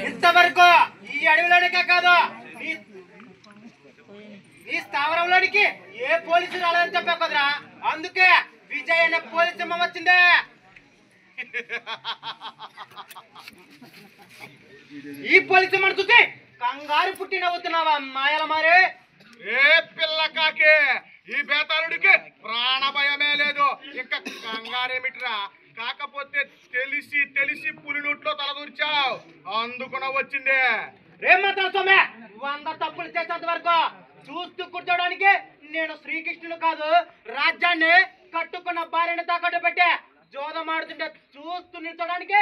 ఇంతవరకు ఈ అడవిలోనికే కాదు ఈ స్థావరంలోనికి ఏ పోలీసు రాలేదని చెప్పావు కదరా, అందుకే విజయ్ అనే పోలీసు అమ్మ వచ్చిందే. ఈ పోలీసు అమ్మను చూసి కంగారు పుట్టి నవ్వుతున్నావా మాయల మారే? ఏ పిల్ల కాకి, ఈ బేతాళుడికి ప్రాణ భయమే లేదు, ఇంకా కంగారేమిట్రా? కాకపోతే తెలిసి తెలిసి పులి నోట్లో తలదూర్చావు, అందుకున వచ్చిందే. రేం మాత్రం సోమే, 100 తప్పులు చేసేంత వరకు చూస్తూ కూర్చోడానికి నేను శ్రీకృష్ణుడు కాదు, రాజ్యాన్ని కట్టుకున్న భార్యను తాకట్టు పెట్టే జోదమాడుతుంటే చూస్తూ నిల్చోడానికి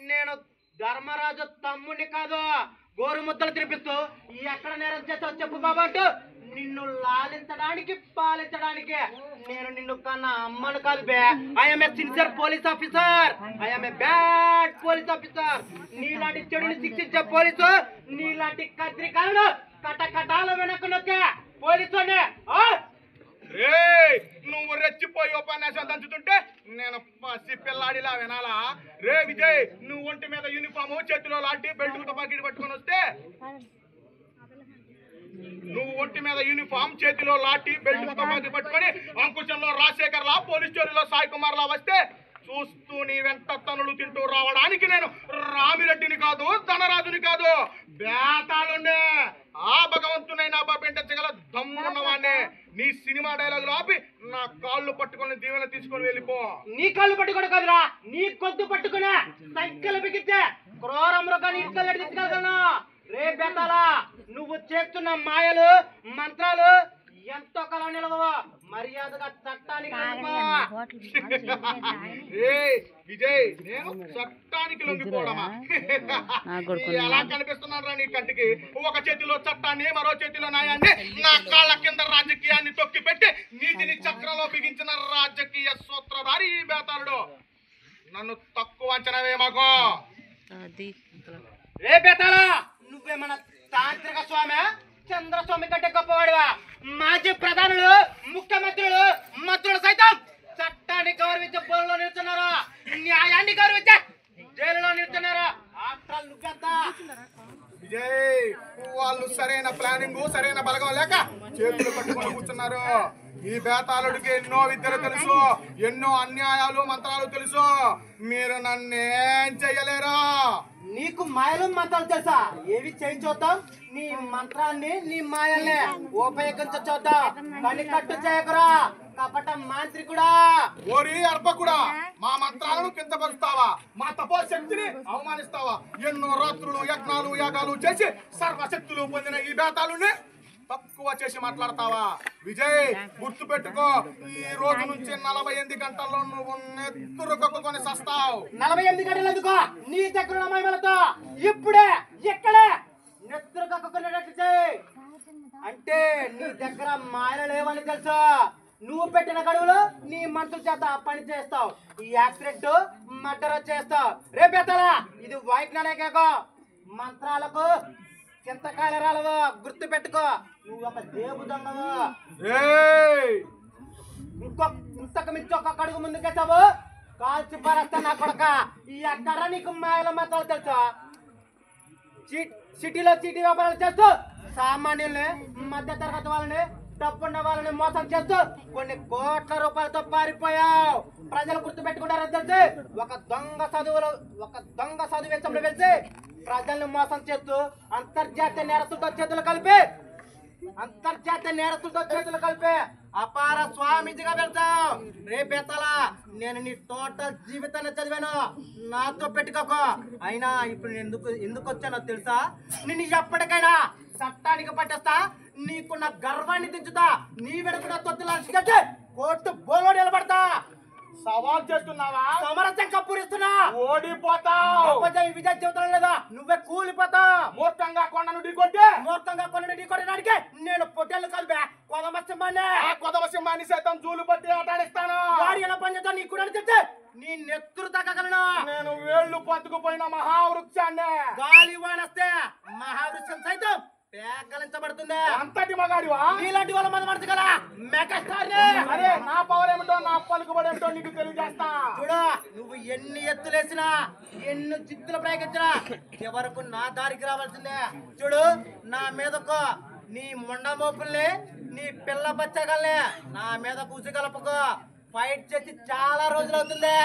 నేను ధర్మరాజు తమ్ముడిని కాదు. గోరు ముద్దలు తినిపిస్తూ ఎక్కడ నేరం చేసావు చెప్పు బాబా అంటూ నిన్ను లాలించడానికి పాలించడానికి నేను నిన్ను కన్నా అమ్మను కాదు బే. I'm a sincere police officer, I'm a bad police officer. నీలాంటి చెడుని శిక్షించే పోలీసు, నీలాంటి కత్రికాలను కటకటాల వెనక నొక్కే పోలీసునే. నువ్వు రెచ్చిపోయి ఉపన్యాసం దంచుతుంటే నేను పసి పిల్లాడిలా వినాలా? రే విజయ్, నువ్వు ఒంటి మీద యూనిఫాము, చేతిలో లాంటి బెల్ట్ తుపాకీ పట్టుకొని వస్తే, నువ్వు ఒంటి మీద యూనిఫామ్, చేతిలో లాఠీ, బెల్ట్ తుపాకీ పట్టుకొని అంకుశంలో రాజశేఖర్ లా, పోలీస్ స్టోరీలో సాయి కుమార్ లా వస్తే చూస్తూ నీ వెంట తనులు తింటూ రావడానికి నేను రామిరెడ్డిని కాదు, ధనరాజుని కాదు, బేతాళుండే. ఆ భగవంతునైనా పెంటగల దమ్మున్నవాడిని. నీ సినిమా డైలాగులు ఆపి నా కాళ్ళు పట్టుకొని దీవెన తీసుకొని వెళ్ళిపో. నీ కాళ్ళు పట్టుకోడు కదరా, నీ గొంతు పట్టుకునే సైకిల్ బిగితే క్రూర మృగాన్ని ఇంట్లో తీసుకెళ్ళగలను. రే బేతాళా, నువ్వు చేస్తున్న మాయలు మంత్రాలు ఎంతో కాలం నిలవవు, మర్యాదగా చట్టానికి విజయ్, నేను చట్టానికి లొంగిపోవడమా? ఎలా కనిపిస్తున్నారా నీ కంటికి? ఒక చేతిలో చట్టాన్ని, మరో చేతిలో న్యాయాన్ని, నా కాళ్ళ కింద రాజకీయాన్ని తొక్కి పెట్టి నీతిని చక్రంలో బిగించిన రాజకీయ సూత్రధారి ఈ బేతాళుడు. నన్ను తక్కువ అంచనా వేయమాకో. రే బేతాళా, నువ్వేమన్నా తాంత్రిక స్వామి, చంద్రస్వామి కంటే గొప్పవాడివా? మాజీ ప్రధానులు, ముఖ్యమంత్రులు, మంత్రులు సైతం చట్టాన్ని గౌరవించే బోర్లో నిల్చున్నారు, న్యాయాన్ని గౌరవించే జైలులో నిల్చున్నారు. విజయ్, వాళ్ళు సరైన ప్లానింగ్, సరైన బలగం లేక చేతులు పట్టుకొని కూర్చున్నారు. ఈ బేతాళుడికి ఎన్నో విద్యలు తెలుసు, ఎన్నో అన్యాయాలు మంత్రాలు తెలుసు. మీరు నన్నేం చెయ్యలేరు. నీకు మాయలు మంత్రాలు తెలుసా? ఏవి చేయి చూద్దాం. నీ మంత్రాన్ని, నీ మాయల్ని ఉపయోగించ చూద్దాం. కానీ కట్టు చేయకురా కపట మాంత్రికుడా. ఓరి అర్పకుడా, మా మంత్రాలను కించపరుస్తావా? మా తపోశక్తిని అవమానిస్తావా? ఎన్నో రాత్రులు, యజ్ఞాలు, యాగాలు చేసి సర్వశక్తులు పొందిన ఈ బేతాళుని తక్కువ చేసి మాట్లాడతావా? విజయ్, గుర్తు పెట్టుకో, ఈ రోజు నుంచి 48 గంటల్లో నువ్వు నెత్తురు కక్కుకొని సస్తావు. 48 గంటలు ఎందుకో? నీ దగ్గర మహిమలతో ఇప్పుడే ఇక్కడే నెత్తురు కక్కుకునేటట్టు చేయి. అంటే నీ దగ్గర మాయలు లేవని తెలుసు. నువ్వు పెట్టిన గడువులు నీ మనుషుల చేత పని చేస్తావు, ఈ యాక్సిడెంట్ మర్డర్ చేస్తావు. రేపు ఎత్తలా, ఇది వైజ్ఞానిక మంత్రాలకు చింతకాయల రాలవు, గుర్తు పెట్టుకో. నువ్వు ఒక దేవు దొంగవు. ఇంతకు మించి ఒక కడుగు ముందుకెచ్చావు, కాల్చి పరేస్తా నా కొడక. ఈ అక్కడ నీకు మాయల మంత్రాలు తెలుసా? సిటీలో చీటీ వ్యాపారాలు చేస్తూ సామాన్యుల్ని, మధ్య తరగతి వాళ్ళని, డబ్బున్న వాళ్ళని మోసం చేస్తూ కొన్ని కోట్ల రూపాయలతో పారిపోయావు. ప్రజలు గుర్తు పెట్టుకుంటారని తెలిసి ఒక దొంగ చదువు వెళ్తే ప్రజల్ని మోసం చేస్తూ అంతర్జాతీయ నేరస్తులతో చేతులు కలిపి అపార స్వామీజీగా వెళ్తావు. రేపెత్తలా, నేను నీ టోటల్ జీవితాన్ని చదివాను, నాతో పెట్టుకోకు. అయినా ఇప్పుడు ఎందుకు వచ్చానో తెలుసా? నిన్ను ఎప్పటికైనా చట్టానికి పట్టేస్తా, నీకున్న గర్వాన్ని దించుతా, నీ వెనుకున్న తొత్తులాల్సి కట్టి కోర్టు బోలో నిలబడతా. సవాల్ చేస్తున్నావా? సమరసంగా పూరిస్తున్నా. ఓడిపోతావు. విజయ జీవితం లేదా, నువ్వే కూలిపోతావు. మూర్ఖంగా కొండను ఢీకొట్టడానికి నేను పొట్టేళ్ళు కలిపా కొదమ సింహాన్ని సైతం జూలు పట్టి ఆటాడిస్తాను. వాడు ఎలా పనిచేస్తా నీకు కూడా చెప్తే నీ నెత్తురు తగ్గగలను. నేను వేళ్లు పట్టుకుపోయిన మహావృక్షాన్ని. గాలి వానొస్తే మహావృక్షం సైతం పేకలించబడుతుంది. అంతటి మగాడివా? నీలాంటి వాళ్ళ మంది మనసు గల మెగాస్టార్ అరే నా పవర్ ఏమిటో నా పలుకుబడి ఏమిటో నీకు తెలియజేస్తా. చూడు, నువ్వు ఎన్ని ఎత్తులేసినా ఎన్ని జిత్తులు ప్రయోగించినా చివరకు నా దారికి రావాల్సిందే. చూడు, నా మీదకు నీ మొండ మోపుల్ని నీ పిల్ల బచ్చగల్ని నా మీద కూసి కలపకు. ఫైట్ చేసి చాలా రోజులు అవుతుంది.